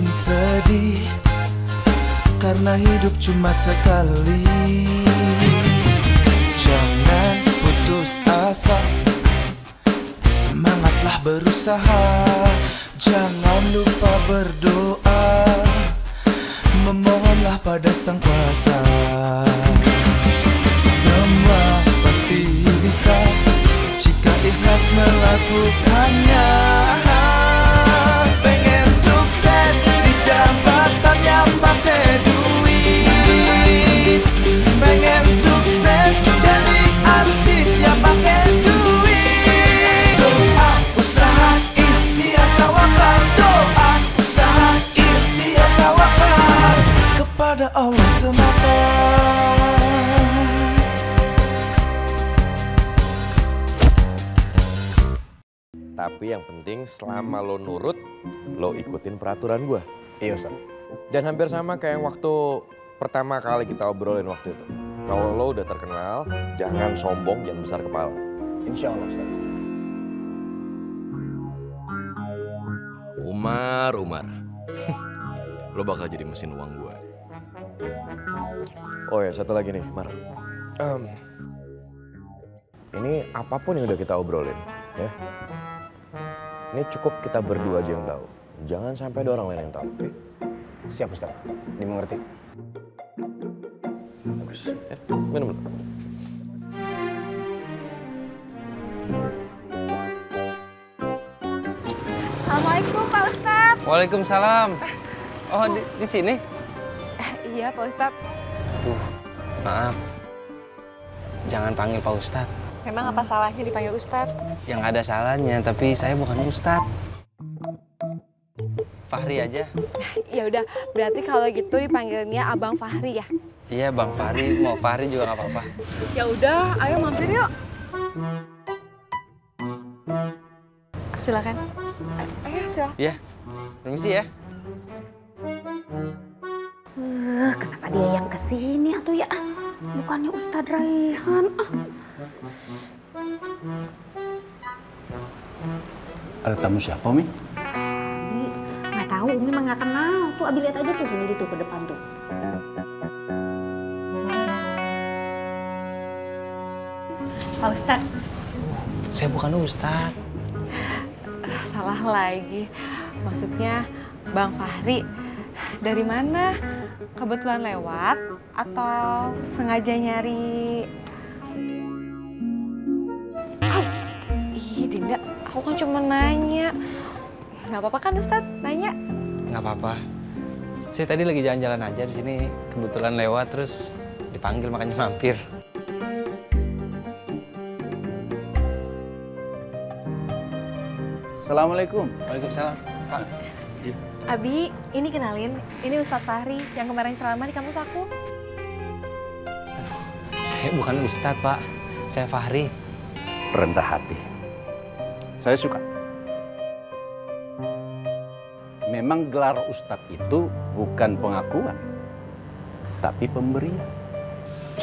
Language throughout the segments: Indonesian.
sedih karena hidup cuma sekali. Jangan putus asa, semangatlah berusaha. Jangan lupa berdoa, memohonlah pada Sang Kuasa. Semua pasti bisa jika ikhlas melakukannya. Pengen sukses di jabatan yang pakai duit, pengen sukses jadi artis yang pakai duit. Doa, usaha, ikhtiar, tawakal. Doa, usaha, ikhtiar, tawakal kepada Allah semata. Tapi yang penting selama lo nurut, lo ikutin peraturan gue. Iya Ustaz. Dan hampir sama kayak yang waktu pertama kali kita obrolin waktu itu. Kalau lo udah terkenal, jangan sombong, jangan besar kepala. Insya Allah Ustaz. Umar. Lo bakal jadi mesin uang gue. Oh ya, satu lagi nih, Mar. Ini apapun yang udah kita obrolin, ya. Ini cukup kita berdua aja yang tahu. Jangan sampai ada orang lain yang tahu. Okay? Siap Ustaz. Dimengerti. Bagus. Ya, minum dulu. Assalamualaikum Pak Ustadz. Waalaikumsalam. Oh, di sini? Iya Pak Ustadz. Maaf. Jangan panggil Pak Ustadz. Memang apa salahnya dipanggil Ustadz? Yang ada salahnya, tapi saya bukan Ustadz. Fahri aja. Ya udah, berarti kalau gitu dipanggilnya Abang Fahri ya? Iya, Bang Fahri. Mau Fahri juga nggak apa-apa. Ya udah, ayo mampir yuk. Silakan. Ayo silakan. Iya. Permisi ya. Kenapa dia yang kesini atuh ya? Bukannya Ustadz Raihan. Ada tamu siapa, Mi? Abi, nggak tahu, Umi mah nggak kenal. Tuh Abi lihat aja tuh sendiri tuh ke depan tuh. Pak Ustadz. Saya bukan Ustadz. Salah lagi. Maksudnya Bang Fahri. Dari mana? Kebetulan lewat atau sengaja nyari? Ih Dinda, aku kan cuma nanya. Nggak apa-apa kan Ustadz nanya? Nggak apa-apa. Saya tadi lagi jalan-jalan aja di sini. Kebetulan lewat terus dipanggil makanya mampir. Assalamualaikum. Waalaikumsalam. Pak. Abi, ini kenalin. Ini Ustadz Fahri yang kemarin ceramah di kampus aku. Saya bukan Ustadz, Pak. Saya Fahri. Rendah hati. Saya suka. Memang gelar Ustadz itu bukan pengakuan, tapi pemberian.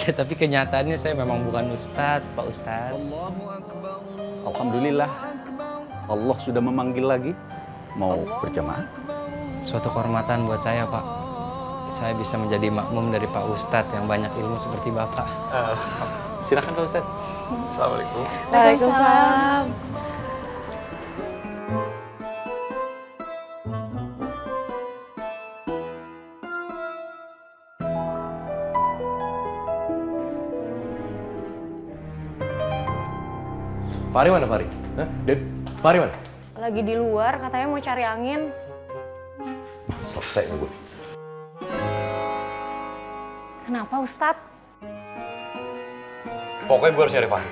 Ya, tapi kenyataannya saya memang bukan Ustadz, Pak Ustadz. Alhamdulillah, Allah sudah memanggil lagi. Mau berjamaah? Suatu kehormatan buat saya, Pak. Saya bisa menjadi makmum dari Pak Ustadz yang banyak ilmu seperti Bapak. Silakan Pak Ustadz. Assalamualaikum. Waalaikumsalam. Fahri mana, Fahri? Hah? Dep, Fahri mana? Lagi di luar, katanya mau cari angin. Selesai gue. Kenapa Ustadz? Pokoknya gue harus nyari Fahri.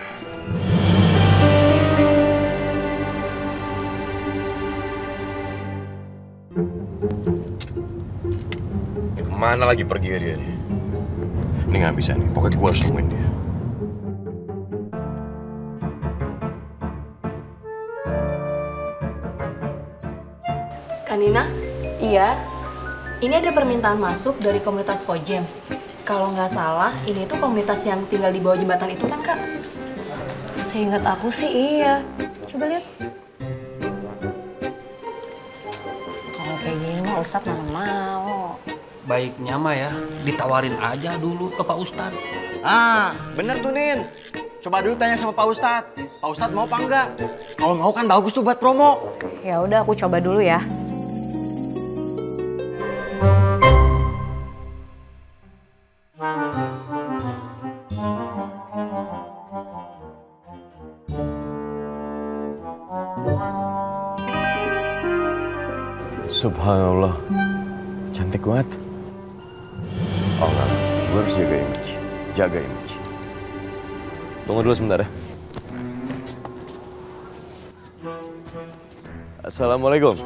Ya, kemana lagi pergi dia nih? Ini nggak bisa nih, pokoknya gue harus nemuin dia. Kanina? Iya. Ini ada permintaan masuk dari komunitas Kojem. Kalau nggak salah, ini tuh komunitas yang tinggal di bawah jembatan itu kan, Kak? Seingat aku sih iya. Coba lihat. Kalau kayak gini mah Ustadz mana mau. Baiknya mah ya, ditawarin aja dulu ke Pak Ustadz. Ah, bener tuh Nin. Coba dulu tanya sama Pak Ustadz. Pak Ustadz mau apa enggak? Kalau mau kan bagus tuh buat promo. Ya udah aku coba dulu ya. Subhanallah, cantik banget. Oh enggak, gue harus jaga image. Jaga image. Tunggu dulu sebentar ya. Assalamualaikum.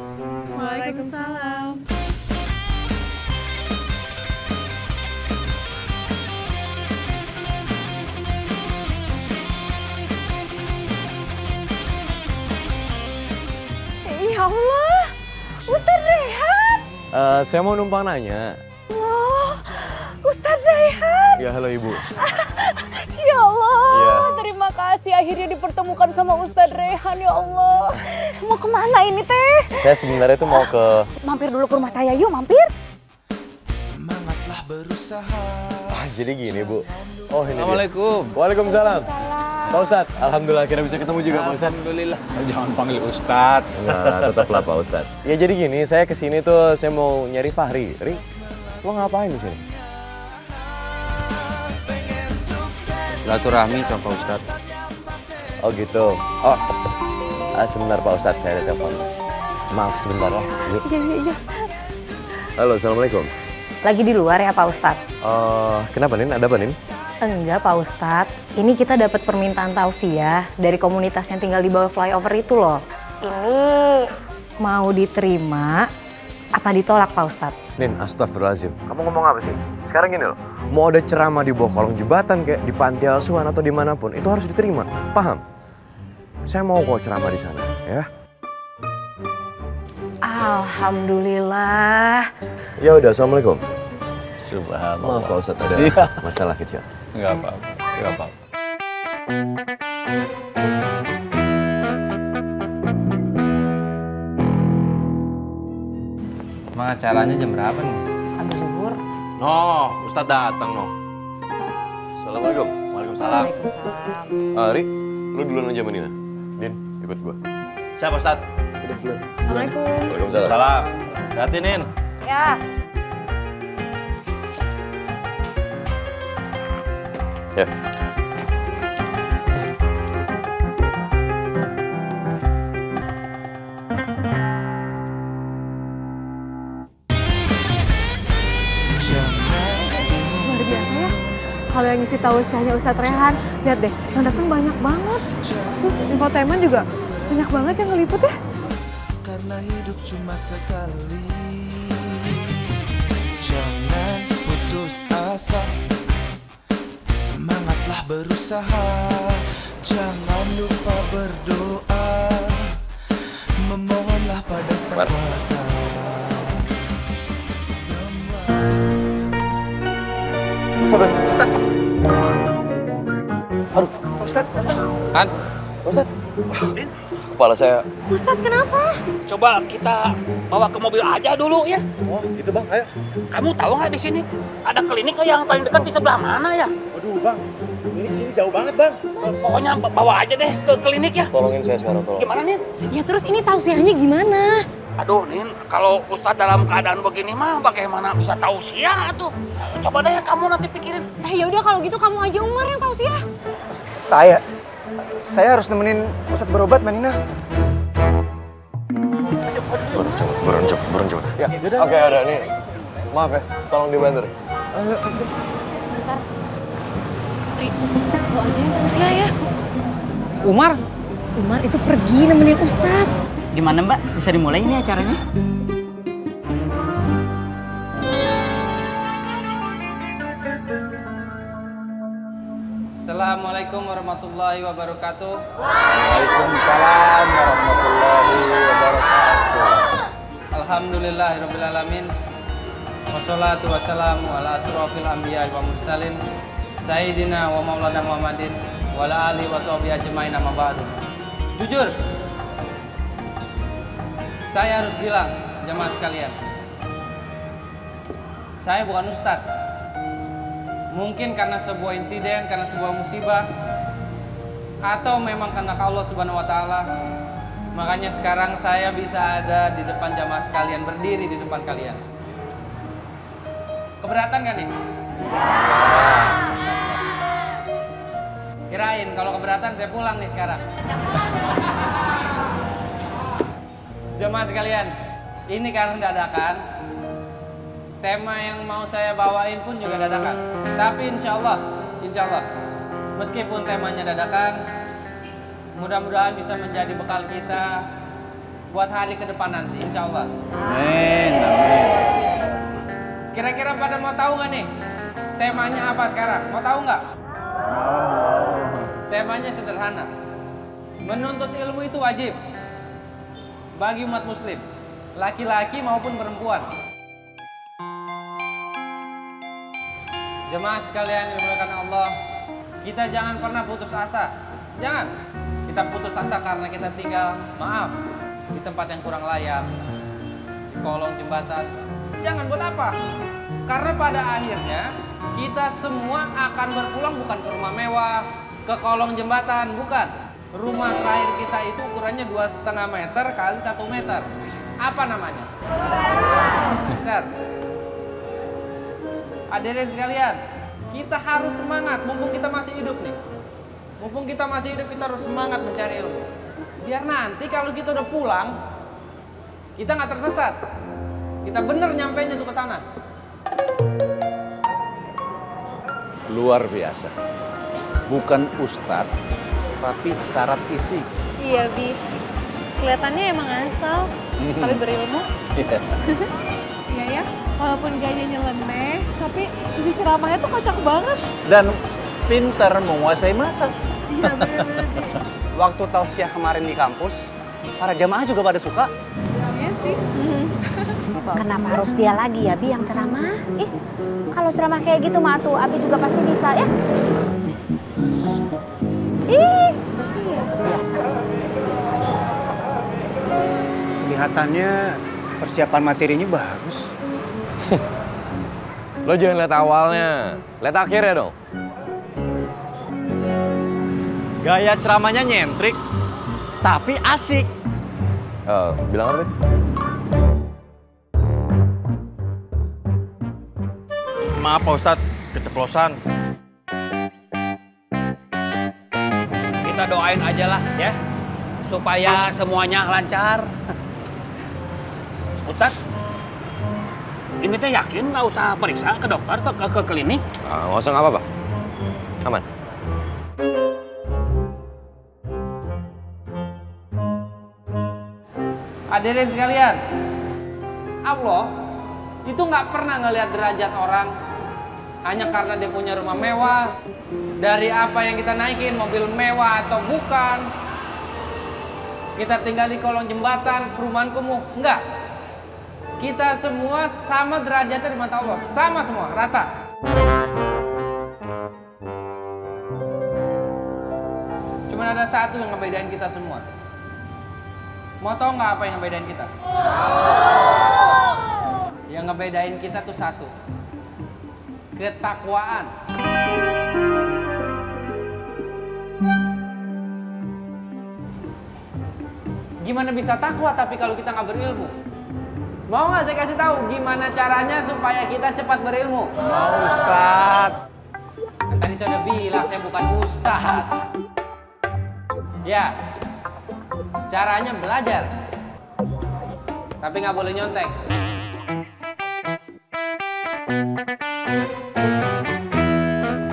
Waalaikumsalam. Ya Allah, Ustadz Rayhan. Saya mau numpang nanya. Oh, Ustadz Rayhan. Ya halo ibu. Ya Allah, Iya. terima kasih akhirnya dipertemukan sama Ustadz Rayhan, ya Allah. Mau kemana ini teh? Saya sebenarnya tuh mau ke... Mampir dulu ke rumah saya yuk, mampir. Semangatlah berusaha. jadi gini bu. Oh ini Assalamualaikum. dia. Waalaikumsalam. Pak Ustadz, alhamdulillah akhirnya bisa ketemu juga Pak Ustadz. Alhamdulillah. Jangan panggil Ustadz. Nah, tetaplah Pak Ustadz. Ya jadi gini, saya kesini tuh saya mau nyari Fahri. Ri, lo ngapain di sini? Silaturahmi sama Pak Ustadz. Oh gitu. Oh, sebentar Pak Ustadz, saya ada telepon. Maaf sebentar lah. Iya. Halo, assalamualaikum. Lagi di luar ya Pak Ustadz? Kenapa Nin? Ada apa Nin? Enggak Pak Ustadz, ini kita dapat permintaan tausiah dari komunitas yang tinggal di bawah flyover itu loh. Ini mau diterima apa ditolak Pak Ustadz? Nin, astagfirullahaladzim. Kamu ngomong apa sih? Sekarang gini loh, mau ada ceramah di bawah kolong jembatan kayak di panti asuhan atau dimanapun, itu harus diterima. Paham? Saya mau kok ceramah di sana, ya. Alhamdulillah. Ya udah, assalamualaikum. Subhanallah. Maaf Pak Ustadz, ada Iya. masalah kecil. Enggak apa-apa. Enggak apa-apa. Emang acaranya jam berapa nih? Habis zuhur. Noh, Ustadz datang noh. Assalamualaikum. Waalaikumsalam. Waalaikumsalam. Ri, lu duluan aja sama Nina. Din, ikut gua. Siapa Ustadz? Assalamualaikum. Waalaikumsalam. Salam. Hati Nin. Ya. Ya. Luar biasa ya. Kalau yang ngisi tausiahnya Ustadz Rayhan, lihat deh, yang datang banyak banget. Terus infotainment juga banyak banget yang ngeliput ya. Karena hidup cuma sekali. Jangan putus asa. Semangatlah berusaha. Jangan lupa berdoa. Memohonlah pada Sang Kuasa. Kan? Kepala saya. Ustadz kenapa? Coba kita bawa ke mobil aja dulu ya. Oh, itu Bang. Ayo. Kamu tahu nggak di sini ada klinik yang paling dekat di sebelah mana ya? Waduh, Bang. Ini sini jauh banget, Bang. Pokoknya bawa aja deh ke klinik ya. Tolongin saya sekarang, tolong. Gimana Nin? Ya terus ini tausiahnya gimana? Aduh Nin, kalau Ustadz dalam keadaan begini mah bagaimana bisa tausiah tuh? Coba deh kamu nanti pikirin. Ya udah kalau gitu kamu aja Umar yang tausiah. Saya harus nemenin Ustadz berobat, Mbak Nina. Buruan cepet. Ya, oke ada nih. Maaf ya, tolong dibantu. Ri, lo aja yang tausiah ya. Umar? Umar itu pergi nemenin Ustadz. Gimana, Mbak? Bisa dimulai ini acaranya? Assalamualaikum warahmatullahi wabarakatuh. Waalaikumsalam warahmatullahi wabarakatuh. Alhamdulillahirrabbilalamin. Wassalatu wassalamu ala asrofil anbiya wa mursalin Sayyidina wa maulana Muhammadin wa ala alihi wa sahbihi ajmain amma ba'du. Jujur, saya harus bilang jamaah sekalian, Saya bukan ustadz. Mungkin karena sebuah insiden, karena sebuah musibah, atau memang karena Allah Subhanahu wa Ta'ala, makanya sekarang saya bisa ada di depan jamaah sekalian, berdiri di depan kalian. Keberatan gak nih? Kirain kalau keberatan saya pulang nih sekarang. Jemaah sekalian, ini karena dadakan. Tema yang mau saya bawain pun juga dadakan. Tapi insya Allah, meskipun temanya dadakan, mudah-mudahan bisa menjadi bekal kita buat hari ke depan nanti, insya Allah. Amin, amin. Kira-kira pada mau tahu nggak nih? Temanya apa sekarang? Mau tahu nggak? Temanya sederhana. Menuntut ilmu itu wajib bagi umat muslim, laki-laki maupun perempuan. Jemaah sekalian yang dimuliakan Allah, kita jangan pernah putus asa. Jangan kita putus asa karena kita tinggal, maaf, di tempat yang kurang layak, di kolong jembatan. Jangan, buat apa? Karena pada akhirnya kita semua akan berpulang bukan ke rumah mewah, ke kolong jembatan, bukan. Rumah terakhir kita itu ukurannya 2,5 meter kali 1 meter. Apa namanya? Bentar. Hadirin sekalian, kita harus semangat mumpung kita masih hidup nih. Mumpung kita masih hidup, kita harus semangat mencari ilmu. Biar nanti kalau kita udah pulang, kita nggak tersesat. Kita bener nyampainya tuh ke sana. Luar biasa. Bukan ustadz, tapi syarat isi. Iya, Bi. Kelihatannya emang asal, tapi berilmu. Iya ya, walaupun gayanya nyeleneh, tapi isi ceramahnya tuh kocak banget. Dan pintar menguasai masak. Iya, bener-bener. Waktu tausiah kemarin di kampus, para jamaah juga pada suka. Iya sih. Kenapa harus dia lagi ya, Bi, yang ceramah? Ih, kalau ceramah kayak gitu mah tuh, Abi juga pasti bisa ya. Ih, biasa. Kelihatannya persiapan materinya bagus. Lo jangan lihat awalnya, lihat akhirnya dong. Gaya ceramahnya nyentrik, tapi asik. Bilang apa tadi? Maaf Pak Ustadz, keceplosan. Kita doain aja lah ya, supaya semuanya lancar. Ustadz, ini teh yakin nggak usah periksa ke dokter atau ke klinik? Nggak usah, nggak apa-apa. Aman. Hadirin sekalian, Allah itu nggak pernah ngelihat derajat orang hanya karena dia punya rumah mewah, dari apa yang kita naikin, mobil mewah atau bukan, kita tinggal di kolong jembatan, perumahan kumuh, enggak. Kita semua sama derajatnya di mata Allah, sama semua, rata. Cuman ada satu yang ngebedain kita semua. Mau tau nggak apa yang ngebedain kita? Yang ngebedain kita tuh satu. Ketakwaan. Gimana bisa takwa tapi kalau kita nggak berilmu? Mau nggak saya kasih tahu gimana caranya supaya kita cepat berilmu? Mau Ustadz. Kan tadi saya udah bilang saya bukan ustadz. Ya, caranya belajar. Tapi nggak boleh nyontek.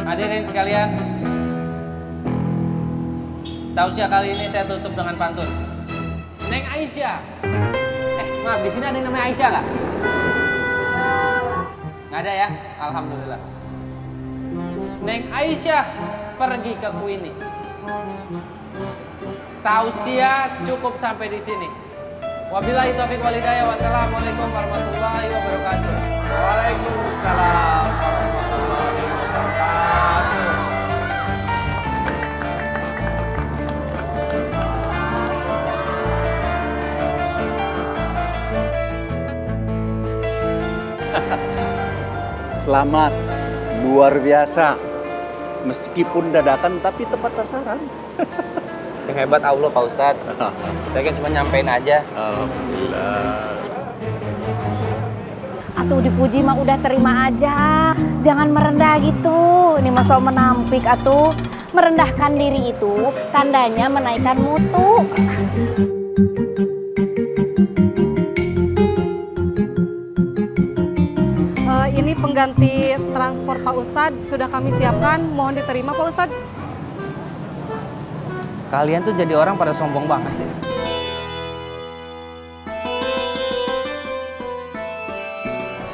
Hadirin sekalian, tausiah kali ini saya tutup dengan pantun. Neng Aisyah. Maaf, di sini ada yang namanya Aisyah nggak? Nggak ada ya? Alhamdulillah. Neng Aisyah pergi ke Kuini. Tausiah cukup sampai di sini. Wabillahi taufiq wal hidayah. Wassalamualaikum warahmatullahi wabarakatuh. Waalaikumsalam warahmatullahi wabarakatuh. selamat. Luar biasa. Meskipun dadakan tapi tepat sasaran. Yang hebat Allah Pak Ustadz. Saya kan cuma nyampein aja. Alhamdulillah. Atuh dipuji mah udah terima aja. Jangan merendah gitu. Ini mah so menampik atuh. Merendahkan diri itu tandanya menaikkan mutu. Ini pengganti transport Pak Ustadz sudah kami siapkan. Mohon diterima Pak Ustadz. Kalian tuh jadi orang pada sombong banget sih.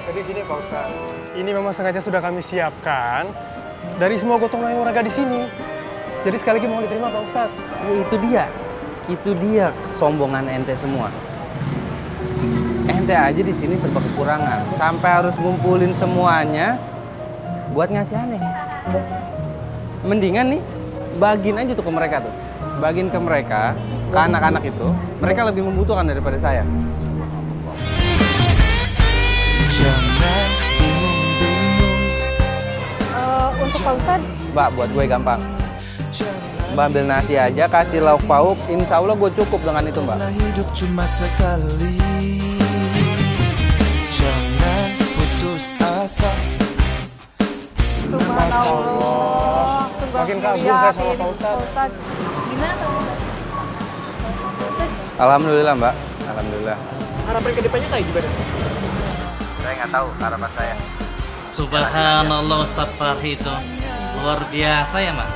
Jadi gini Pak Ustadz, ini memang sengaja sudah kami siapkan dari semua gotong royong warga di sini. Jadi sekali lagi mohon diterima Pak Ustadz. Itu dia kesombongan ente semua. Ente aja di sini serba kekurangan, sampai harus ngumpulin semuanya buat ngasih aneh. Mendingan nih, bagiin aja tuh ke mereka tuh. Bagiin ke mereka, ke anak-anak itu, mereka lebih membutuhkan daripada saya. Jangan bingung-bingung. Untuk Pak Ustadz. Mbak, buat gue gampang. Mbak ambil nasi aja, kasih lauk pauk, insya Allah gue cukup dengan itu Mbak. Hidup cuma sekali. Jangan putus asa. Subhanallah. Makin kagum saya sama Pak Ustadz. Gimana Pak Ustadz? Alhamdulillah Mbak, alhamdulillah. Harapan ke depannya kayak gimana? Saya nggak tahu harapan saya. Subhanallah Ustadz Fahri itu luar biasa ya Mak.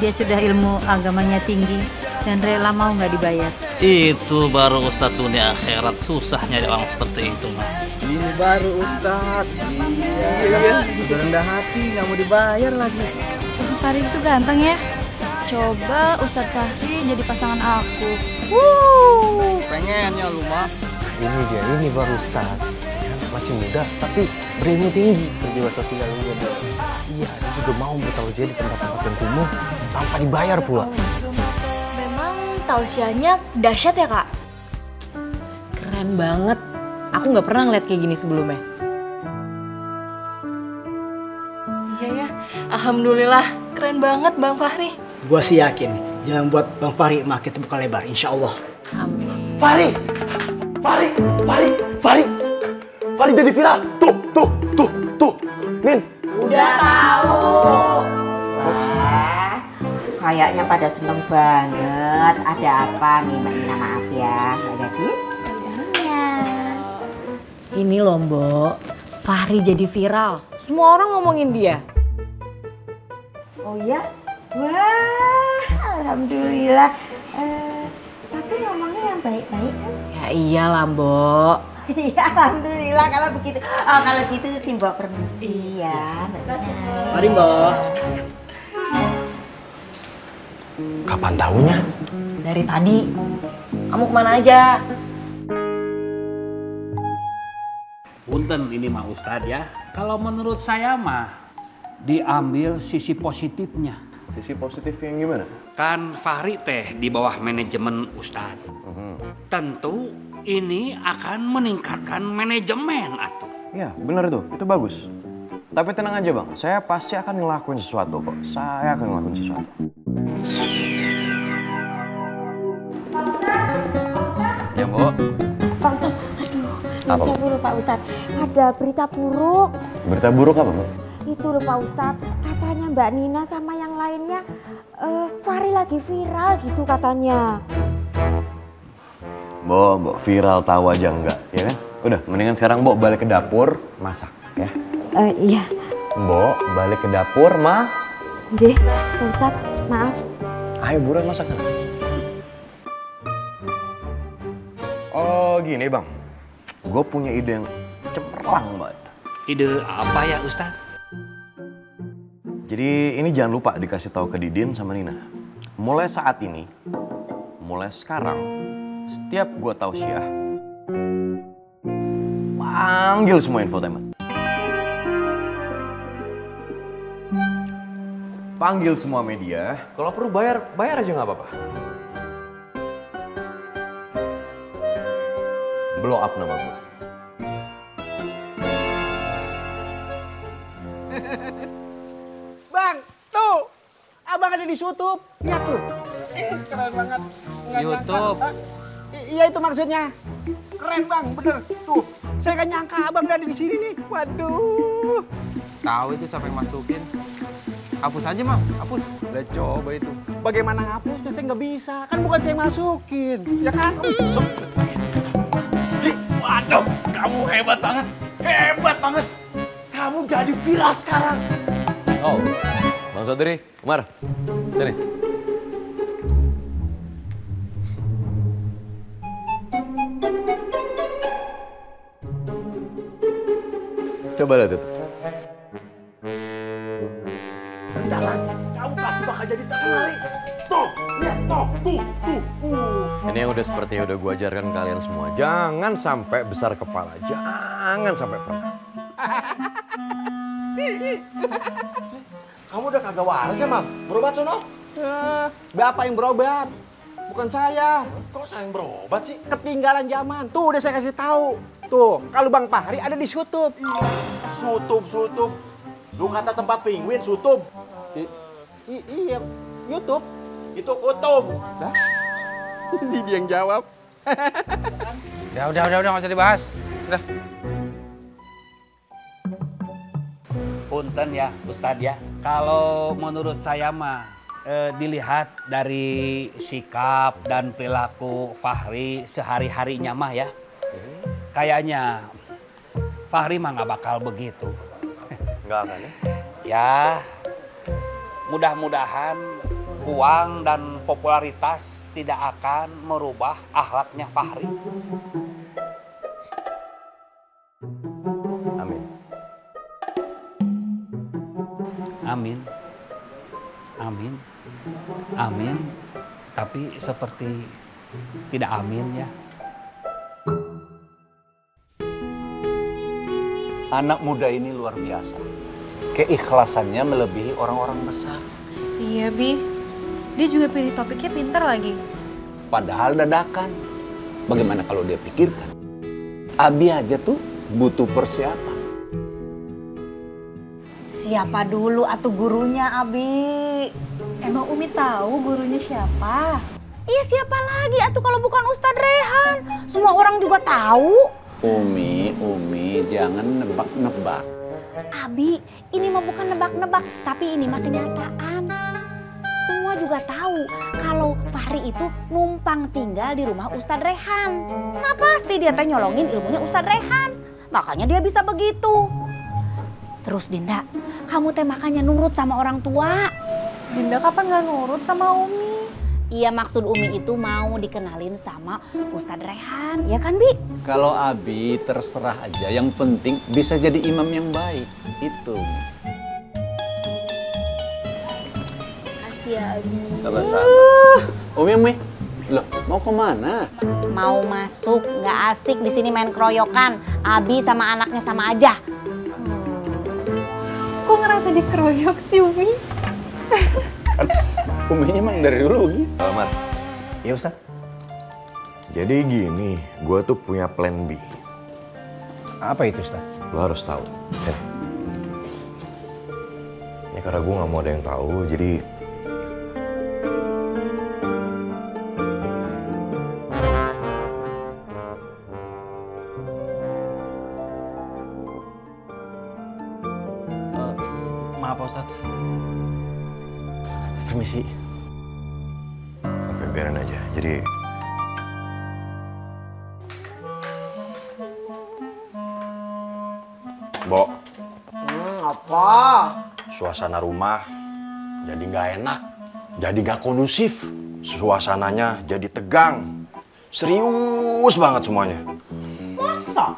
Dia sudah ilmu agamanya tinggi dan rela mau nggak dibayar. Itu baru Ustadz dunia akhirat, susah nyari orang seperti itu Mak. Ini baru Ustadz. Iya. Udah rendah hati, nggak mau dibayar lagi. Ustadz Fahri itu ganteng ya. Coba Ustadz Fahri jadi pasangan aku. Pengennya lu mah. Ini dia, ini baru Ustadz. Masih muda, tapi berilmu tinggi. Berjiwa sosial juga. Iya, dia juga mau bertausiah di tempat-tempat yang kumuh tanpa dibayar pula. Memang tausiahnya dahsyat ya Kak? Keren banget. Aku nggak pernah ngeliat kayak gini sebelumnya. Iya ya, alhamdulillah keren banget Bang Fahri. Gua sih yakin nih, jangan buat Bang Fahri makin terbuka lebar, insya Allah. Amin. Fahri jadi viral. Tuh. Nin. Udah tahu. Wah, kayaknya pada seneng banget. Ada apa nih Mbak Nina, maaf ya, Mbak Gadis? Ini loh Mbok, Fahri jadi viral. Semua orang ngomongin dia. Oh ya? Wah, alhamdulillah. Tapi ngomongnya yang baik-baik kan? Ya iyalah Mbok. Iya, alhamdulillah kalau begitu. Oh, kalau gitu si Mbak permisi ya. Mari Mbak. Kapan tahunya? Dari tadi. Kamu kemana aja? Punten ini mah Ustadz ya. Kalau menurut saya mah diambil sisi positifnya. Sisi positif yang gimana? Kan Fahri teh di bawah manajemen Ustadz. Tentu ini akan meningkatkan manajemen atuh. Ya benar itu bagus. Tapi tenang aja Bang, saya pasti akan ngelakuin sesuatu kok. Saya akan ngelakuin sesuatu. Pak Ustadz. Ya Bu. Pak Ustadz, aduh, Apa? saya buruk Pak Ustadz. Ada berita buruk. Berita buruk apa Bang? Itu loh Pak Ustadz, katanya Mbak Nina sama yang lainnya, Fahri lagi viral gitu katanya. Mbok viral tahu aja enggak, ya kan? Udah, mendingan sekarang Mbok balik ke dapur, masak ya. Iya. Mbok balik ke dapur, Ma. Nggih, Pak Ustadz, maaf. Ayo buruan masak sana. Oh gini Bang, gue punya ide yang cemerlang banget. Ide apa ya Ustadz? Jadi ini jangan lupa dikasih tahu ke Didin sama Nina. Mulai saat ini, mulai sekarang, setiap gue tausiah, panggil semua infotainment. Panggil semua media, kalau perlu bayar aja nggak apa-apa. Blow up nama gue. Bang, tuh. Abang ada di YouTube. Lihat tuh. Keren banget. YouTube. Iya itu maksudnya. Keren bang, bener. Tuh, saya kan nyangka abang ada di sini nih. Waduh. Tahu itu siapa yang masukin. Hapus aja, Mam. Hapus. Udah coba itu. Bagaimana ngapusnya? Saya nggak bisa. Kan bukan saya masukin. Ya kan? Waduh, kamu hebat banget. Hebat banget. Kamu jadi viral sekarang. Oh, Bang Sodri, Umar, sini. Coba lihat itu. Bentar lagi, kamu pasti bakal jadi terkenal. Tuh, lihat, tuh. Ini yang udah seperti yang udah gue ajarkan kalian semua. Jangan sampai besar kepala, jangan sampai pernah. Kamu udah kagak waras ya, Mam? Berobat sono? Bapak yang berobat. Bukan saya. Kok saya yang berobat sih? Ketinggalan zaman. Tuh udah saya kasih tahu. Tuh, kalau Bang Fahri ada di YouTube. Sutup. Lu kata tempat penguin, Sutup. Iya, YouTube. Itu kutub. Dah. Jadi yang jawab. Udah, nggak usah dibahas. Udah. Punten ya, Ustadz ya. Kalau menurut saya mah dilihat dari sikap dan perilaku Fahri sehari-harinya mah ya. Kayaknya Fahri mah nggak bakal begitu. Nggak akan ya? Ya, mudah-mudahan uang dan popularitas tidak akan merubah akhlaknya Fahri. Amin. Tapi seperti tidak amin ya. Anak muda ini luar biasa. Keikhlasannya melebihi orang-orang besar. Iya, Bi. Dia juga pilih topiknya pinter lagi. Padahal dadakan. Bagaimana kalau dia pikirkan? Abi aja tuh butuh persiapan. Siapa dulu atuh gurunya, Abi? Emang Umi tahu gurunya siapa? Iya siapa lagi atuh kalau bukan Ustadz Rehan? Semua orang juga tahu. Umi, jangan nebak-nebak. Abi, ini mah bukan nebak-nebak, tapi ini mah kenyataan. Semua juga tahu kalau Fahri itu numpang tinggal di rumah Ustadz Rehan. Nah pasti dia teh nyolongin ilmunya Ustadz Rehan. Makanya dia bisa begitu. Terus Dinda, kamu teh makanya nurut sama orang tua. Dinda kapan gak nurut sama Umi? Iya maksud Umi itu mau dikenalin sama Ustadz Rehan, ya kan Bi? Kalau Abi terserah aja, yang penting bisa jadi imam yang baik, itu. Makasih ya Abi. Sama-sama. Umi, loh mau kemana? Mau masuk, nggak asik di sini main keroyokan. Abi sama anaknya sama aja. Kok ngerasa dikeroyok sih Umi? Uminya emang dari dulu gitu. Selamat. Iya Ustaz. Jadi gini, gue tuh punya plan B. Apa itu Ustaz? Lo harus tahu. Sini. Ya karena gue gak mau ada yang tahu, jadi maaf Pak Ustadz. Permisi. Oke, biarin aja. Jadi Bo, Apa? suasana rumah jadi nggak enak, jadi nggak kondusif. Suasananya jadi tegang, serius banget semuanya. Masa?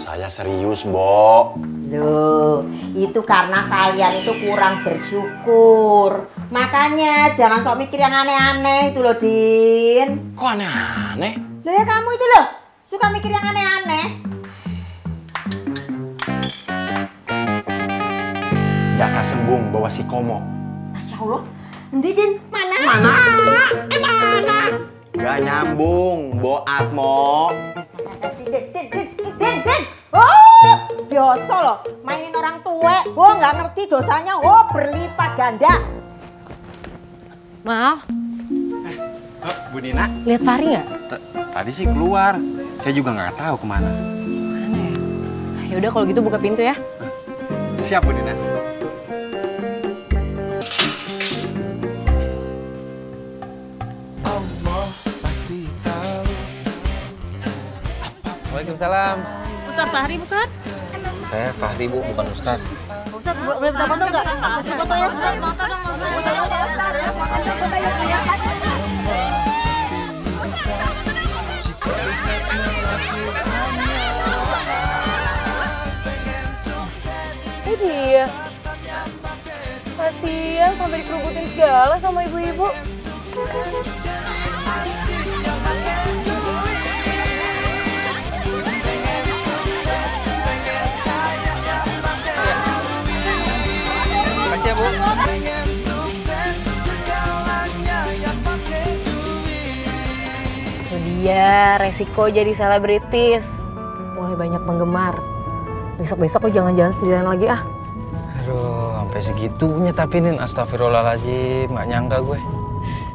Saya serius, Bo. Loh, itu karena kalian itu kurang bersyukur. Makanya jangan sok mikir yang aneh-aneh itu loh, Din. Kok aneh-aneh? Loh ya kamu itu loh, suka mikir yang aneh-aneh. Jaka Sembung bawa si Komo. Masya Allah, nanti Din, mana? Mana? Mana? Gak nyambung, Bo Atmo. Din. Oh! biasa loh, mainin orang tua. Oh nggak ngerti dosanya, oh berlipat ganda. Mal, Bu Nina? lihat Fahri nggak? Tadi sih keluar. Saya juga nggak tahu kemana. Mana ya? Ya udah kalau gitu buka pintu ya. Siap Bu Nina. Waalaikumsalam. Ustaz Fahri bukan? Saya Fahri, Bu, bukan Ustaz. Ustaz boleh minta foto nggak? Kasih foto ya. Foto dong. Dia. Kasian sampai dikerubutin segala sama ibu-ibu. Makasih ya, Bu. Itu dia resiko jadi selebritis. Mulai banyak penggemar. Besok-besok lo jangan-jangan sendirian lagi ah. Aduh, sampai segitunya tapi Nin, astagfirullahaladzim, nggak nyangka gue.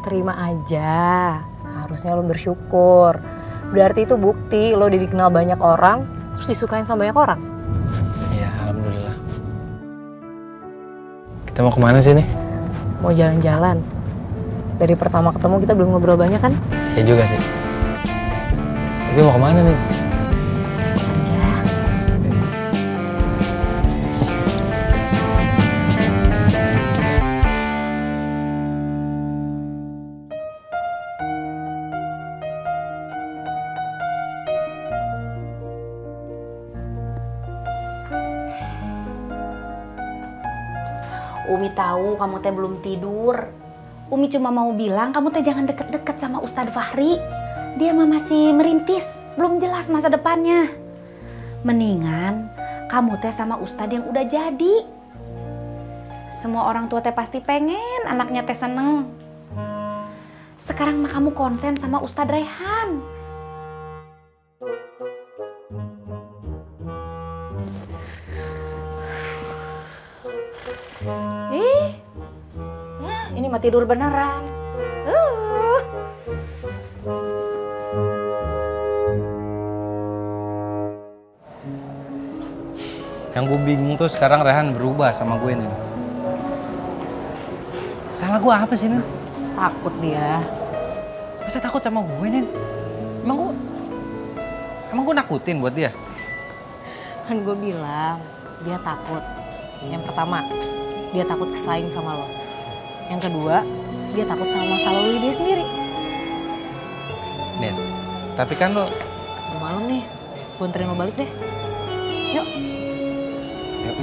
Terima aja. Harusnya lo bersyukur. Berarti itu bukti lo udah dikenal banyak orang, terus disukain sama banyak orang. Iya, alhamdulillah. Kita mau kemana sih nih? Mau jalan-jalan. Dari pertama ketemu kita belum ngobrol banyak kan? Ya juga sih. Tapi mau kemana nih? Umi tahu kamu teh belum tidur. Umi cuma mau bilang kamu teh jangan deket-deket sama Ustadz Fahri. Dia mah masih merintis, belum jelas masa depannya. Mendingan kamu teh sama Ustadz yang udah jadi. Semua orang tua teh pasti pengen anaknya teh seneng. Sekarang mah kamu konsen sama Ustadz Rehan. Ini mah tidur beneran. Yang gue bingung tuh sekarang Rehan berubah sama gue nih. Salah gue apa sih Nin? Takut dia. Masa takut sama gue Nin? Emang gue nakutin buat dia? Kan gue bilang dia takut. Yang pertama, dia takut kesaing sama lo. Yang kedua, dia takut sama masa lalu dia sendiri. Nin, tapi kan lo... Udah malam nih, gue anterin lo balik deh. Yuk. Yuk.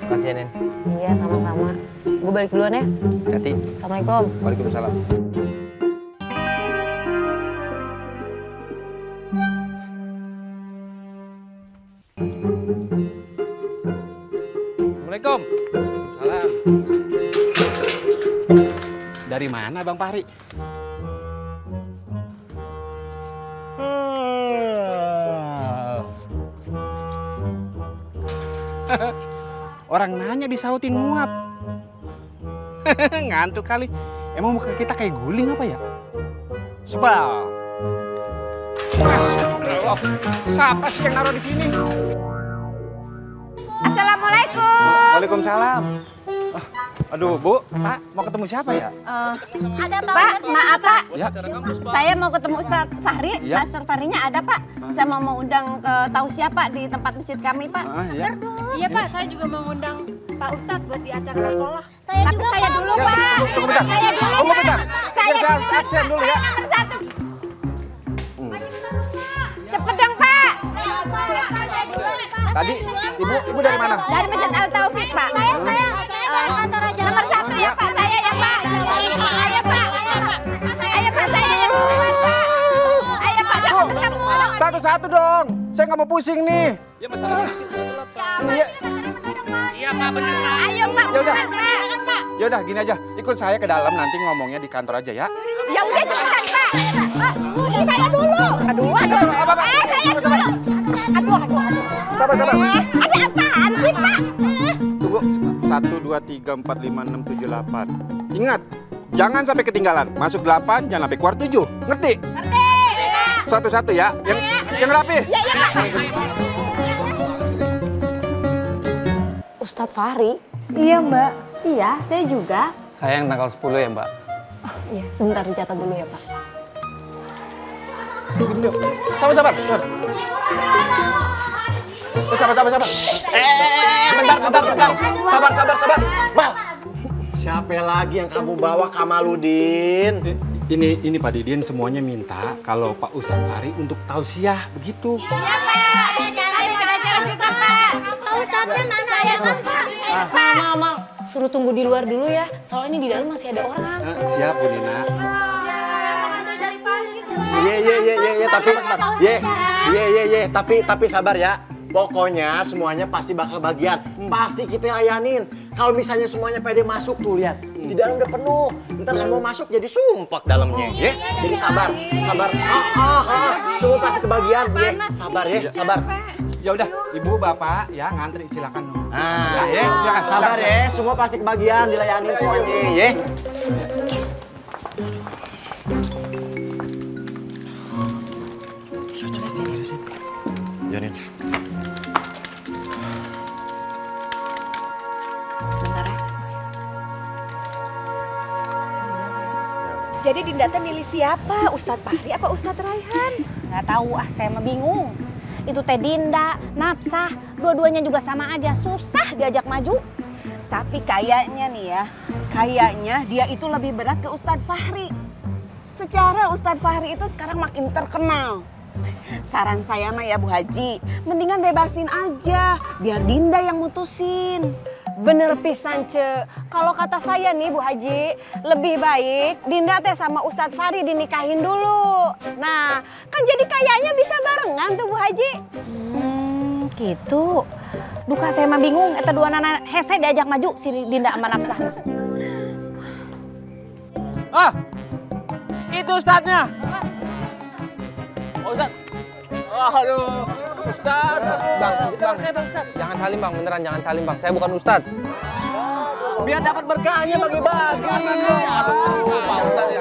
Makasih ya Nin. Iya, sama-sama. Gue balik duluan ya. Hati. Assalamualaikum. Waalaikumsalam. Assalamualaikum. Salam. Dari mana Bang Fahri? Orang nanya disautin nguap. Ngantuk kali. Emang muka kita kayak guling apa ya? Sebal. Masya Allah. Siapa sih yang naruh di sini? Assalamualaikum. Waalaikumsalam. Aduh, Bu, Pak, mau ketemu siapa ya? Ada Pak, maaf Pak. Ya. Saya mau ketemu Ustadz Fahri. Ya. Pak Ustadz Fahrinya ada Pak. Saya mau undang ke tausiah Pak di tempat masjid kami Pak. Ya. Iya Pak, saya juga mau undang Pak Ustadz buat di acara sekolah. Tapi saya dulu Pak. Tunggu bentar. Saya dulu Tunggu Pak. bentar. Saya Biar dulu. saya absen dulu ya. Saya nomor 1. Cepet dong Pak. Tadi ibu dari mana? Dari Masjid Al Taufik Pak. Saya kantor aja. Nomor 1 ya Pak. Saya ya Pak. Ayo Pak. Ayo Pak, saya yang duluan Pak. Ayo Pak, sampai ketemu. Satu-satu dong. Saya nggak mau pusing nih. Ya masalahnya Iya. Iya Pak, bener Pak. Ayo Pak, Ya udah. buruan Pak. Ya udah gini aja, ikut saya ke dalam nanti ngomongnya di kantor aja ya. Ya udah cepetan, Pak. Pak, saya dulu. Aduh. Saya dulu. Aduh. Sabar. Ada apaan sih, Pak? Tunggu. 1, 2, 3, 4, 5, 6, 7, 8. Ingat, jangan sampai ketinggalan. Masuk 8, jangan sampai keluar 7. Ngerti? Ngerti. Satu-satu ya. Yang rapi. Iya, Pak. Ustadz Fahri? Iya, Mbak. Iya, saya juga. Saya yang tanggal 10 ya, Mbak. Iya, sebentar dicatat dulu ya, Pak. Sabar. Sabar. Sabar. Mal. Siapa lagi yang kamu bawa, Kamaludin? Ini Pak Didin semuanya minta kalau Pak Ustadz Fahri untuk tausiah begitu. Iya, Pak. Ada acara juga, Pak. Pak Ustadznya mana ya, Pak? Mal. Suruh tunggu di luar dulu ya. Soalnya ini di dalam masih ada orang. Siap, Bu Nina. Tapi sabar ya. Pokoknya semuanya pasti bakal bagian. Pasti kita layanin. Kalau misalnya semuanya pede masuk tuh lihat. Di dalam udah penuh. Ntar semua masuk jadi sumpek dalamnya. Ya. Jadi sabar. Semua pasti kebagian. Sabar. Ya udah, Ibu, Bapak ya ngantri silakan. Silakan. Sabar ya. Semua pasti kebagian, dilayanin semuanya. Ya. Janin. Bentar ya. Jadi Dinda teh milih siapa? Ustadz Fahri apa Ustadz Raihan? Nggak tahu, saya mah bingung. Itu teh Dinda, Nafsah, dua-duanya juga sama aja, susah diajak maju. Tapi kayaknya nih ya, kayaknya dia itu lebih berat ke Ustadz Fahri. Secara Ustadz Fahri itu sekarang makin terkenal. Saran saya mah ya Bu Haji, mendingan bebasin aja, biar Dinda yang mutusin. Bener pisan, Ce. Kalau kata saya nih Bu Haji, lebih baik Dinda teh sama Ustadz Fahri dinikahin dulu. Nah, kan jadi kayaknya bisa barengan tuh Bu Haji. Gitu. Duka saya mah bingung, eta dua nana hese diajak maju si Dinda sama Nafsah. Itu Ustadznya. Ustadz. Aduh, Ustadz. Bang. Jangan salim, Bang. Beneran jangan salim, Bang. Saya bukan Ustadz. Biar dapat berkahnya bagi-bagi. Pak Ustadz,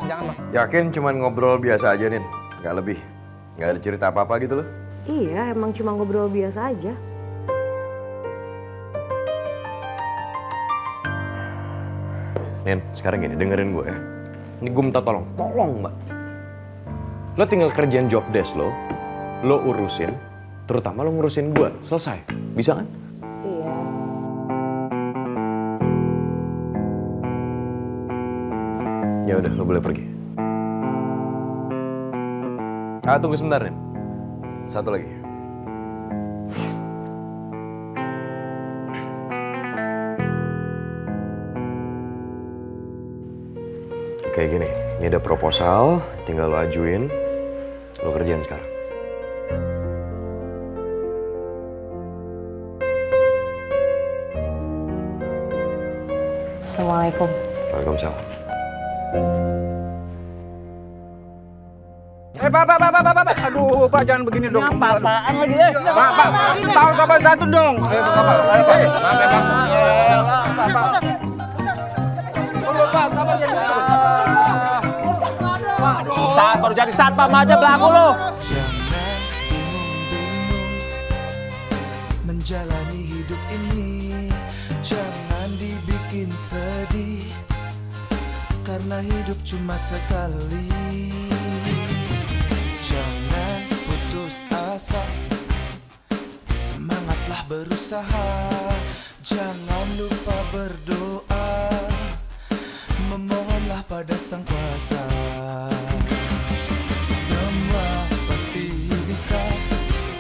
jangan, Bang. Yakin cuman ngobrol biasa aja, Nin? Nggak lebih? Nggak ada cerita apa-apa gitu loh? Iya, emang cuma ngobrol biasa aja. Nin, sekarang gini, dengerin gue ya. Ini gue minta tolong, Mbak. Lo tinggal kerjaan job desk lo urusin, terutama lo ngurusin gue, selesai. Bisa kan? Iya. Ya udah, lo boleh pergi. Tunggu sebentar, Nin. Satu lagi. Kayak gini, ini ada proposal, tinggal lo ajuin, lo kerjain sekarang. Assalamualaikum. Waalaikumsalam. Pak. Aduh, Pak jangan begini dong. Apa-apaan lagi ya? Pak, tahu Bapak satu dong. Ayo, Bapak. Maaf ya, Bang. Saat baru jadi satpam aja belagu lo. Jangan bingung-bingung menjalani hidup ini. Jangan dibikin sedih karena hidup cuma sekali. Jangan putus asa, semangatlah berusaha. Jangan lupa berdoa, memohonlah pada Sang Kuasa. Semua pasti bisa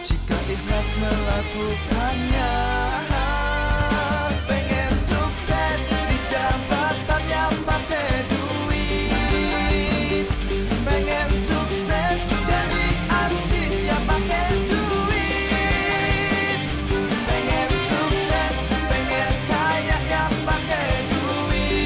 jika ikhlas melakukannya. Pengen sukses di jabatan yang pakai duit. Pengen sukses jadi artis yang pakai duit. Pengen sukses, pengen kaya yang pakai duit.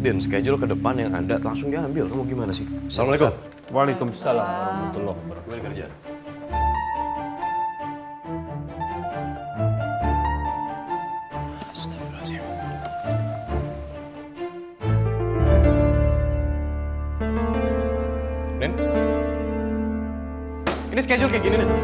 Din, schedule ke depan yang ada langsung diambil. Kamu gimana sih? Assalamualaikum. Waalaikumsalam warahmatullahi wabarakatuh. Gimana kerjaan? Astagfirullahaladzim. Nen? Ini schedule kayak gini, Nen. Astagfirullahaladzim.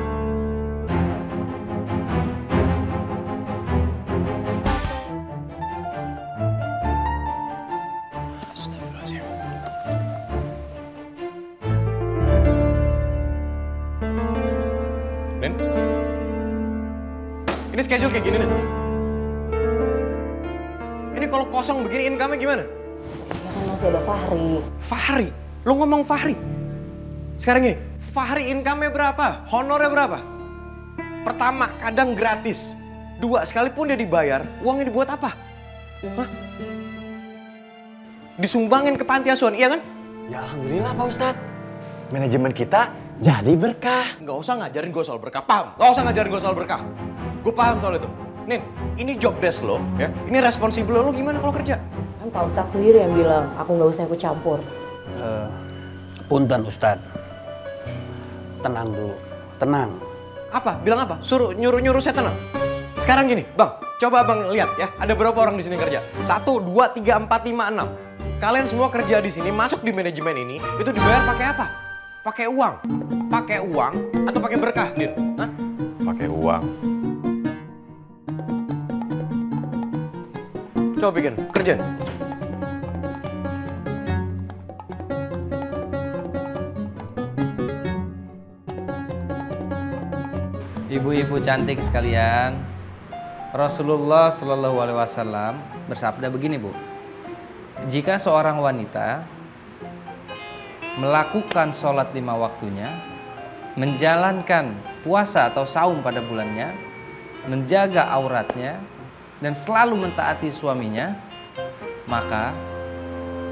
Nen? Ini schedule kayak gini, Nen. Ini kalau kosong begini income-nya gimana? Ya kan masih ada Fahri. Fahri? Lo ngomong Fahri? Sekarang gini, Fahri income-nya berapa? Honornya berapa? Pertama, kadang gratis. Dua, sekalipun dia dibayar, uangnya dibuat apa? Hah? Disumbangin ke panti asuhan, iya kan? Ya alhamdulillah Pak Ustadz. Manajemen kita jadi berkah. Nggak usah ngajarin gue soal berkah, paham? Nggak usah ngajarin gue soal berkah. Gue paham soal itu. Nin, ini job desk lo, ya. Ini responsible lo gimana kalau kerja? Kan Pak Ustadz sendiri yang bilang, aku nggak usah ikut campur. Punten Ustadz. Tenang dulu, tenang. Apa? Bilang apa? Nyuruh saya tenang. Sekarang gini, Bang, coba Abang lihat ya, ada berapa orang di sini kerja? 1, 2, 3, 4, 5, 6. Kalian semua kerja di sini, masuk di manajemen ini, itu dibayar pakai apa? Pakai uang. Pakai uang atau pakai berkah, Din? Hah? Pakai uang. Coba bikin, kerjaan. Ibu-ibu cantik sekalian, Rasulullah Shallallahu Alaihi Wasallam bersabda begini, Bu. Jika seorang wanita melakukan sholat 5 waktunya, menjalankan puasa atau saum pada bulannya, menjaga auratnya, dan selalu mentaati suaminya, maka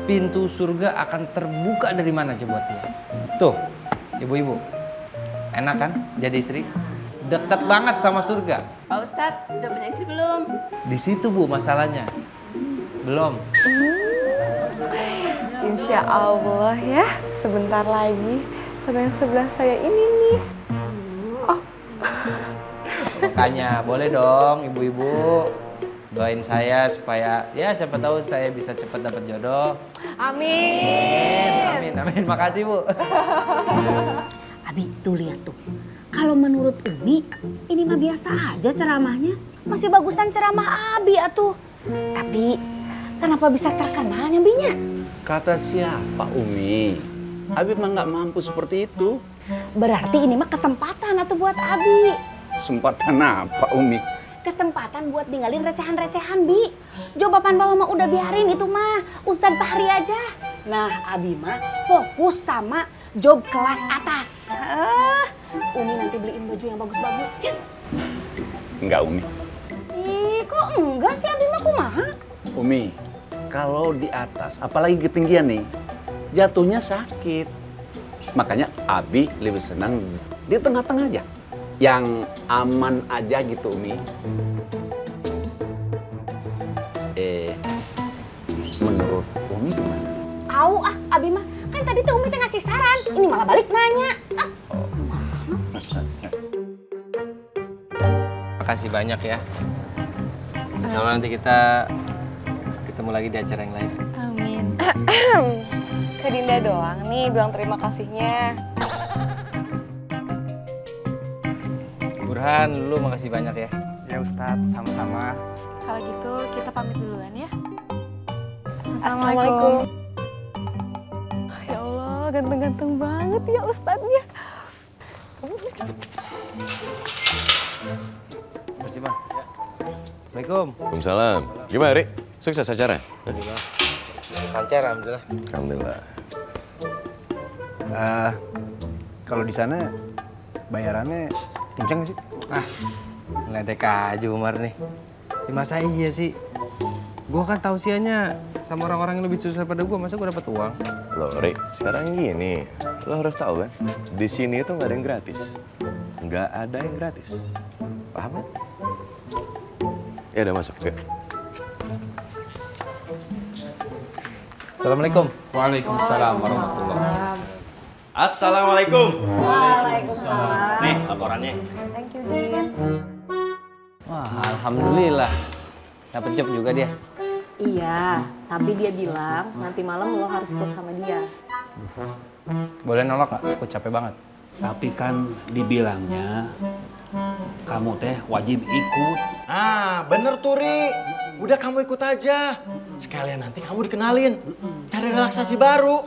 pintu surga akan terbuka dari mana aja buat dia. Tuh, ibu-ibu, enak kan jadi istri? Deket banget sama surga. Pak Ustadz, sudah punya istri belum? Di situ Bu masalahnya. Belum. Insya Allah ya, sebentar lagi sama yang sebelah saya ini nih. Oh. Makanya boleh dong ibu-ibu doain saya supaya ya siapa tahu saya bisa cepat dapat jodoh. Amin. Amin. Makasih Bu. Abi, tuh lihat tuh. Kalau menurut Umi, ini mah biasa aja ceramahnya. Masih bagusan ceramah Abi atuh. Tapi kenapa bisa terkenalnya Binya? Kata siapa Umi? Abi mah nggak mampu seperti itu. Berarti ini mah kesempatan atuh buat Abi. Kesempatan apa Umi? Kesempatan buat ninggalin recehan-recehan, Bi. Jawaban bawah mah udah biarin itu mah. Ustadz Fahri aja. Nah, Abi mah fokus sama job kelas atas. Umi nanti beliin baju yang bagus-bagus. Enggak Umi. Ih, kok enggak sih Abi mah kumaha? Umi, kalau di atas, apalagi ketinggian nih, jatuhnya sakit. Makanya Abi lebih senang di tengah-tengah aja. Yang aman aja gitu Umi. Menurut Umi gimana? Au Abi mah kan tadi tuh Umi teh ngasih saran. Ini malah balik nanya. Makasih banyak ya. Insya Allah nanti kita ketemu lagi di acara yang lain. Amin. Ke Dinda doang nih bilang terima kasihnya. Burhan, lu makasih banyak ya. Ya Ustadz, sama-sama. Kalau gitu kita pamit duluan ya. Assalamualaikum. Ya Allah, ganteng-ganteng banget ya Ustadznya. Makasih Bang. Assalamualaikum. Waalaikumsalam. Gimana, Rik? Sukses acara? Lancar, alhamdulillah. Alhamdulillah. Kalau di sana bayarannya kenceng sih? Ngeledek aja Umar nih. Ya, masa iya sih? Gue kan tausiahnya sama orang-orang yang lebih susah daripada gue, masa gue dapat uang? Loh, Rik, sekarang gini, lo harus tahu kan, di sini itu nggak ada yang gratis. Nggak ada yang gratis. Paham kan? Ya udah masuk, yuk. Assalamualaikum. Waalaikumsalam warahmatullahi wabarakatuh. Assalamualaikum. Waalaikumsalam. Nih laporannya. Thank you, Din. Wah, alhamdulillah. Dapat job juga dia. Iya, tapi dia bilang nanti malam lo harus ikut sama dia. Boleh nolak nggak? Aku capek banget. Tapi kan dibilangnya kamu teh wajib ikut. Ah, bener tuh Ri. Udah kamu ikut aja. Sekalian nanti kamu dikenalin. Cari relaksasi baru.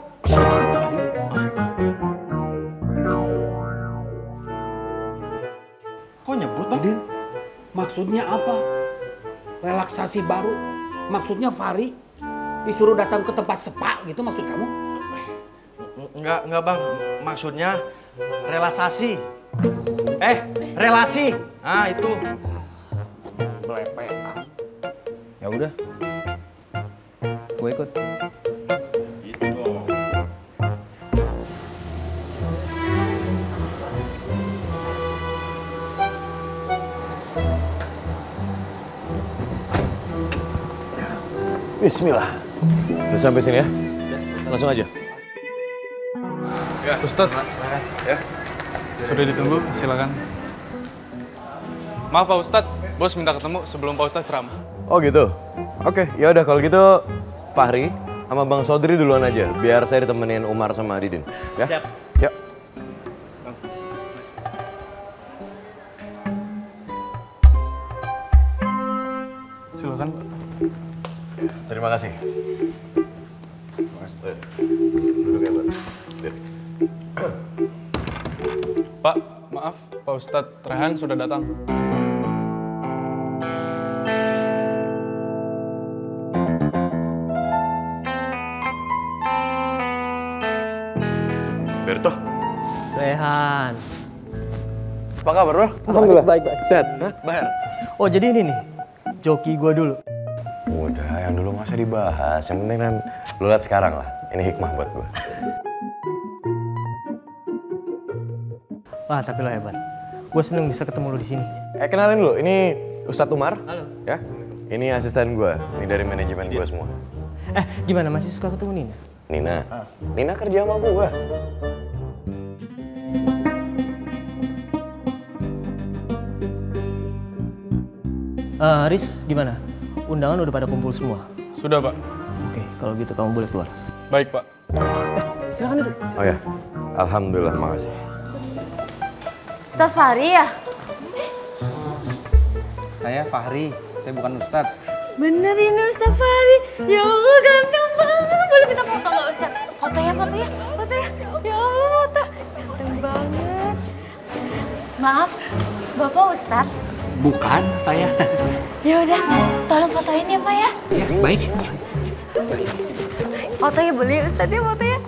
Kok nyebut Bang? Maksudnya apa? Relaksasi baru? Maksudnya Fahri disuruh datang ke tempat spa gitu maksud kamu? Enggak Bang. Maksudnya relaksasi. Relasi. Ah, itu. Belepetan. Ya udah. Gue ikut. Bismillah. Udah sampai sini ya? Langsung aja. Ya, Ustadz. Silakan. Ya. Sudah ditunggu, silakan. Maaf Pak Ustadz, bos minta ketemu sebelum Pak Ustadz ceramah. Oh gitu? Oke, ya udah kalau gitu Fahri sama Bang Sodri duluan aja, biar saya ditemenin Umar sama Didin. Ya? Siap. Yuk. Silakan. Terima kasih. Duduk ya, Bang. Pak, maaf, Pak Ustadz Rehan sudah datang. Berto. Rehan. Apa kabar, Bro? Alhamdulillah. Baik. Sehat? Bahar? Oh, jadi ini nih, joki gua dulu. Udah, yang dulu nggak usah dibahas. Yang penting kan lu lihat sekarang lah. Ini hikmah buat gua. Wah, tapi lo hebat. Gue seneng bisa ketemu lo di sini. Kenalin dulu, ini Ustadz Umar. Halo. Ya. Ini asisten gua. Ini dari manajemen gua semua. Gimana, masih suka ketemu Nina? Nina? Nina kerja sama gua. Riz, gimana? Undangan udah pada kumpul semua? Sudah, Pak. Oke, kalau gitu kamu boleh keluar. Baik, Pak. Silakan duduk. Oh ya, alhamdulillah, makasih. Ustadz Fahri ya? Saya Fahri, saya bukan Ustadz. Bener ini Ustadz Fahri. Ya Allah, ganteng banget. Boleh minta foto nggak Ustadz? Foto ya. Ya Allah, foto. Ganteng banget. Maaf, Bapak Ustadz? Bukan, saya. Ya udah, tolong fotoin ya Pak ya. Ya, baik. Fotonya boleh Ustadz ya, fotonya.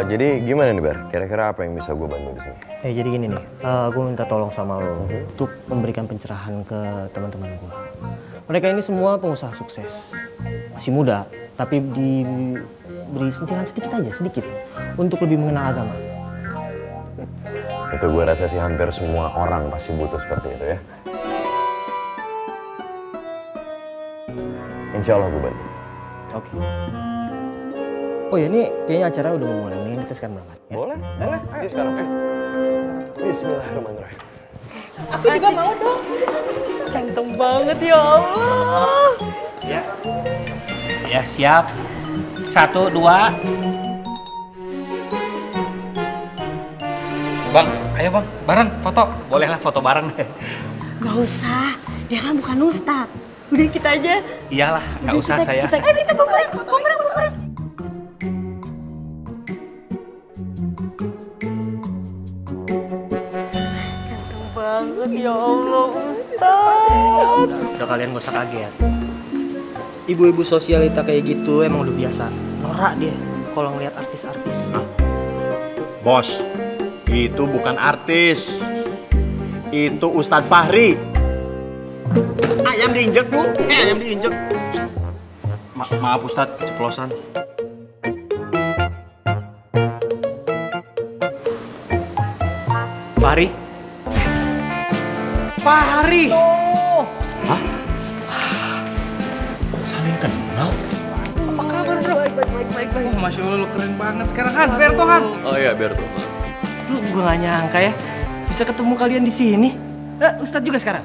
Jadi gimana nih, Bar? Kira-kira apa yang bisa gue bantu di sini? Jadi gini nih, gue minta tolong sama lo untuk memberikan pencerahan ke teman-teman gue. Mereka ini semua pengusaha sukses, masih muda, tapi diberi sentilan sedikit aja, sedikit, untuk lebih mengenal agama. Itu gue rasa sih hampir semua orang pasti butuh seperti itu ya. Insya Allah gue bantu. Oke. Oh ya, ini kayaknya acara udah mau mulai nih, kita sekarang berangkat. Ya? Boleh. Ayo sekarang. Bismillahirrahmanirrahim. Aku juga mau dong. Ganteng banget ya Allah. Ya. Ya, siap. 1, 2. Bang, ayo Bang, bareng foto. Bolehlah foto bareng. Gak usah, dia kan bukan Ustadz. Udah kita aja. Iyalah, nggak usah saya. Kita bareng. Ganteng banget ya Allah Ustadz. Udah kalian gak usah kaget. Ibu-ibu sosialita kayak gitu emang udah biasa. Norak dia kalau ngeliat artis-artis. Bos, itu bukan artis. Itu Ustadz Fahri. Ayam diinjek, Bu. Ayam diinjek. Maaf Ustadz, keceplosan. Fahri? Fahri! Oh. Hah? Masya Allah, lu keren banget. Sekarang Han, Berto Han. Oh iya, Berto. Lu gue gak nyangka ya bisa ketemu kalian di sini. Ustadz juga sekarang?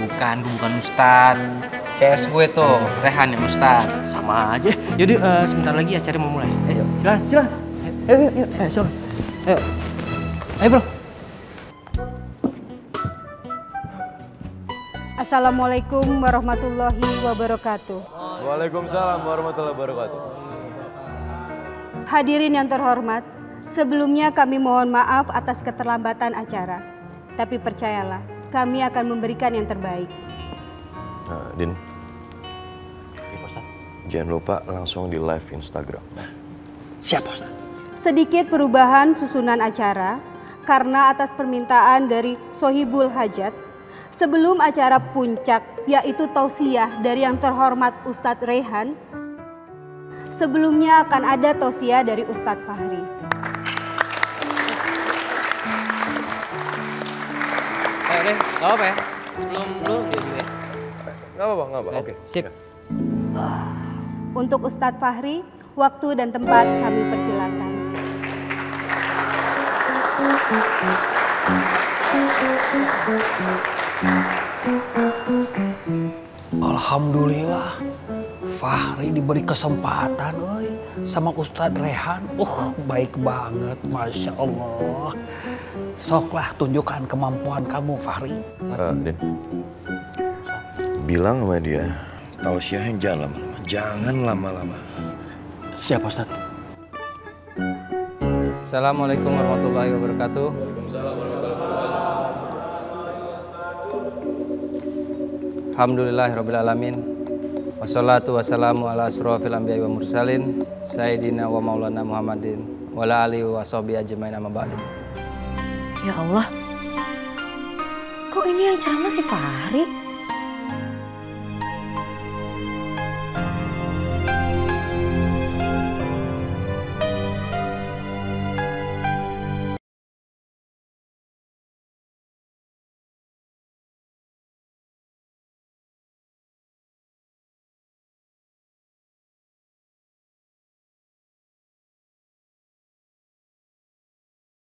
Bukan, gue bukan Ustadz. CS gue tuh, Rehan yang Ustadz. Sama aja. Yaudah, sebentar lagi acara mau mulai. Silakan. Ayo, silakan. Ayo bro. Assalamualaikum warahmatullahi wabarakatuh. Waalaikumsalam warahmatullahi wabarakatuh. Hadirin yang terhormat, sebelumnya kami mohon maaf atas keterlambatan acara. Tapi percayalah, kami akan memberikan yang terbaik. Din, jangan lupa langsung di live Instagram. Siap, Ustaz. Sedikit perubahan susunan acara, karena atas permintaan dari Sohibul Hajat, sebelum acara puncak, yaitu tausiah dari yang terhormat Ustadz Rehan, sebelumnya akan ada tausiah dari Ustadz Fahri. Deh, gak apa ya? Sebelum lu, dia juga ya. Gak apa-apa, oke. Sip. Untuk Ustadz Fahri, waktu dan tempat kami persilakan. Alhamdulillah, Fahri diberi kesempatan sama Ustadz Rehan. Baik banget, Masya Allah. Soklah tunjukkan kemampuan kamu, Fahri. Din, bilang sama dia, tausiahnya jangan lama-lama. Jangan lama-lama. Siap, Ustaz. Assalamualaikum warahmatullahi wabarakatuh. Alhamdulillahirrabbilalamin. Wassalatu wassalamu ala asrofil anbiya wa mursalin Sayyidina wa maulana Muhammadin wa ala alihi wa sahbihi ajmain amma ba'du. Ya Allah, kok ini yang ceramah si Fahri?